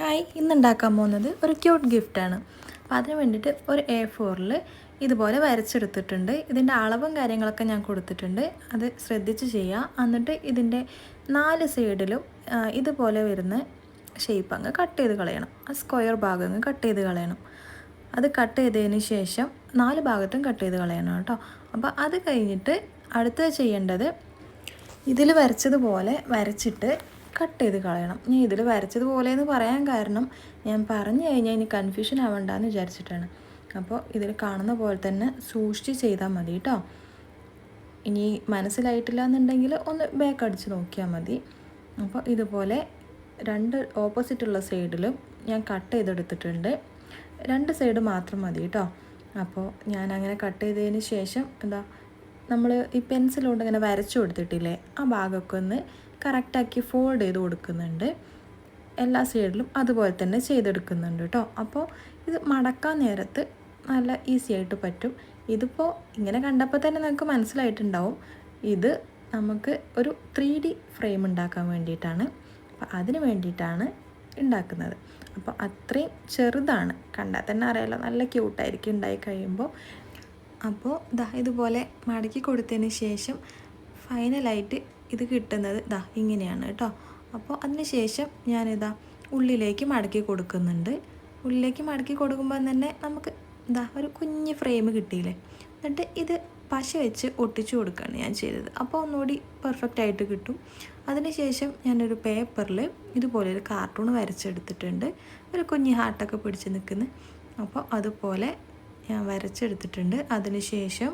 Hi, ഇന്നുണ്ടാക്കാൻ പോകുന്നത് ഒരു cute ഗിഫ്റ്റാണ്. അപ്പോൾ അതിന് വേണ്ടിയിട്ട് ഒരു A4-ൽ ഇതുപോലെ വരച്ചെടുത്തിട്ടുണ്ട്. ഇതിൻ്റെ അളവും കാര്യങ്ങളൊക്കെ ഞാൻ കൊടുത്തിട്ടുണ്ട്, അത് ശ്രദ്ധിച്ച് ചെയ്യുക. എന്നിട്ട് ഇതിൻ്റെ 4 സൈഡിലും ഇതുപോലെ വരുന്ന ഷേപ്പ് അങ്ങ് കട്ട് ചെയ്ത് കളയണം. ആ സ്ക്വയർ ഭാഗം അങ്ങ് കട്ട് ചെയ്ത് കളയണം. അത് കട്ട് ചെയ്തതിന് ശേഷം 4 ഭാഗത്തും കട്ട് ചെയ്ത് കളയണം കേട്ടോ. അപ്പോൾ അത് കഴിഞ്ഞിട്ട് അടുത്തത് ചെയ്യേണ്ടത് ഇതിൽ വരച്ചതുപോലെ വരച്ചിട്ട് കട്ട് ചെയ്ത് കളയണം. ഞാൻ ഇതിൽ വരച്ചതുപോലെ എന്ന് പറയാൻ കാരണം ഞാൻ പറഞ്ഞു കഴിഞ്ഞാൽ ഇനി കൺഫ്യൂഷൻ ആവണ്ടെന്ന് വിചാരിച്ചിട്ടാണ്. അപ്പോൾ ഇതിൽ കാണുന്ന പോലെ തന്നെ സൂക്ഷിച്ച് ചെയ്താൽ മതി കേട്ടോ. ഇനി മനസ്സിലായിട്ടില്ല എന്നുണ്ടെങ്കിൽ ഒന്ന് ബാക്ക് അടിച്ച് നോക്കിയാൽ മതി. അപ്പോൾ ഇതുപോലെ 2 ഓപ്പോസിറ്റുള്ള സൈഡിലും ഞാൻ കട്ട് ചെയ്തെടുത്തിട്ടുണ്ട്. 2 സൈഡ് മാത്രം മതി കേട്ടോ. അപ്പോൾ ഞാൻ അങ്ങനെ കട്ട് ചെയ്തതിന് ശേഷം നമ്മൾ ഈ പെൻസിലുകൊണ്ട് ഇങ്ങനെ വരച്ചു കൊടുത്തിട്ടില്ലേ, ആ ഭാഗമൊക്കെ ഒന്ന് കറക്റ്റാക്കി ഫോൾഡ് ചെയ്ത് കൊടുക്കുന്നുണ്ട്. എല്ലാ സൈഡിലും അതുപോലെ തന്നെ ചെയ്തെടുക്കുന്നുണ്ട് കേട്ടോ. അപ്പോൾ ഇത് മടക്കാൻ നേരത്ത് നല്ല ഈസി ആയിട്ട് പറ്റും. ഇതിപ്പോൾ ഇങ്ങനെ കണ്ടപ്പോൾ തന്നെ നമുക്ക് മനസ്സിലായിട്ടുണ്ടാവും, ഇത് നമുക്ക് ഒരു 3D ഫ്രെയിം ഉണ്ടാക്കാൻ വേണ്ടിയിട്ടാണ്. അപ്പോൾ അതിന് വേണ്ടിയിട്ടാണ് ഉണ്ടാക്കുന്നത്. അപ്പോൾ അത്രയും ചെറുതാണ്, കണ്ടാൽ തന്നെ അറിയാലോ, നല്ല ക്യൂട്ടായിരിക്കും ഉണ്ടായി കഴിയുമ്പോൾ. അപ്പോൾ ഇതുപോലെ മടക്കി കൊടുത്തതിന് ശേഷം ഫൈനലായിട്ട് ഇത് കിട്ടുന്നത് ഇങ്ങനെയാണ് കേട്ടോ. അപ്പോൾ അതിന് ശേഷം ഞാനിതാ ഉള്ളിലേക്ക് മടക്കി കൊടുക്കുന്നുണ്ട്. ഉള്ളിലേക്ക് മടക്കി കൊടുക്കുമ്പോൾ തന്നെ നമുക്ക് ഒരു കുഞ്ഞ് ഫ്രെയിം കിട്ടിയില്ലേ. എന്നിട്ട് ഇത് പശ വെച്ച് ഒട്ടിച്ചു കൊടുക്കുകയാണ് ഞാൻ ചെയ്തത്. അപ്പോൾ ഒന്നുകൂടി പെർഫെക്റ്റ് ആയിട്ട് കിട്ടും. അതിന് ശേഷം ഞാനൊരു പേപ്പറിൽ ഇതുപോലെ ഒരു കാർട്ടൂൺ വരച്ചെടുത്തിട്ടുണ്ട്, ഒരു കുഞ്ഞ് ഹാർട്ടൊക്കെ പിടിച്ച് നിൽക്കുന്നത്. അപ്പോൾ അതുപോലെ ഞാൻ വരച്ചെടുത്തിട്ടുണ്ട്. അതിന് ശേഷം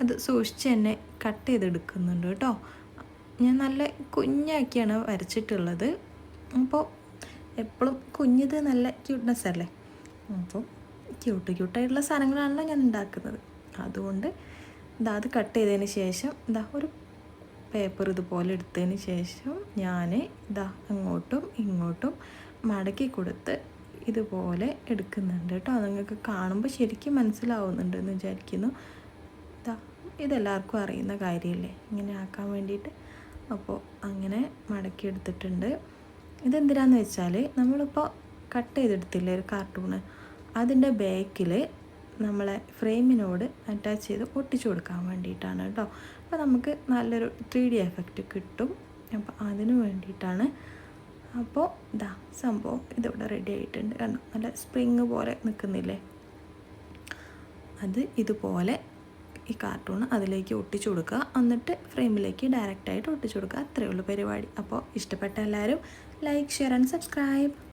അത് സൂക്ഷിച്ച് തന്നെ കട്ട് ചെയ്തെടുക്കുന്നുണ്ട് കേട്ടോ. ഞാൻ നല്ല കുഞ്ഞാക്കിയാണ് വരച്ചിട്ടുള്ളത്. അപ്പോൾ എപ്പോഴും കുഞ്ഞിത് നല്ല ക്യൂട്ട്നെസ് അല്ലേ. അപ്പോൾ ക്യൂട്ടായിട്ടുള്ള സാധനങ്ങളാണല്ലോ ഞാൻ ഉണ്ടാക്കുന്നത്. അതുകൊണ്ട് അത് കട്ട് ചെയ്തതിന് ശേഷം ഒരു പേപ്പർ ഇതുപോലെ എടുത്തതിന് ശേഷം ഞാൻ അങ്ങോട്ടും ഇങ്ങോട്ടും മടക്കി കൊടുത്ത് ഇതുപോലെ എടുക്കുന്നുണ്ട് കേട്ടോ. നിങ്ങൾക്ക് കാണുമ്പോൾ ശരിക്കും മനസ്സിലാവുന്നുണ്ട് എന്ന് വിചാരിക്കുന്നു. ഇതെല്ലാവർക്കും അറിയുന്ന കാര്യമല്ലേ ഇങ്ങനെ ആക്കാൻ വേണ്ടിയിട്ട്. അപ്പോൾ അങ്ങനെ മടക്കി എടുത്തിട്ടുണ്ട്. ഇതെന്തിനാന്ന് വെച്ചാൽ നമ്മളിപ്പോൾ കട്ട് ചെയ്തെടുത്തില്ലേ ഒരു കാർട്ടൂണ്, അതിൻ്റെ ബാക്കിൽ നമ്മളെ ഫ്രെയിമിനോട് അറ്റാച്ച് ചെയ്ത് ഒട്ടിച്ചു കൊടുക്കാൻ വേണ്ടിയിട്ടാണ് കേട്ടോ. അപ്പോൾ നമുക്ക് നല്ലൊരു 3D എഫക്റ്റ് കിട്ടും. അപ്പോൾ അതിന് വേണ്ടിയിട്ടാണ്. അപ്പോൾ സംഭവം ഇതിവിടെ റെഡി ആയിട്ടുണ്ട്. കണ്ടോ, നല്ല സ്പ്രിങ് പോലെ നിൽക്കുന്നില്ലേ. അത് ഇതുപോലെ ഈ കാർട്ടൂൺ അതിലേക്ക് ഒട്ടിച്ചു കൊടുക്കുക, എന്നിട്ട് ഫ്രെയിമിലേക്ക് ഡയറക്റ്റായിട്ട് ഒട്ടിച്ചു കൊടുക്കുക. അത്രയേ ഉള്ളൂ പരിപാടി. അപ്പോൾ ഇഷ്ടപ്പെട്ട എല്ലാവരും ലൈക്ക്, ഷെയർ ആൻഡ് സബ്സ്ക്രൈബ്.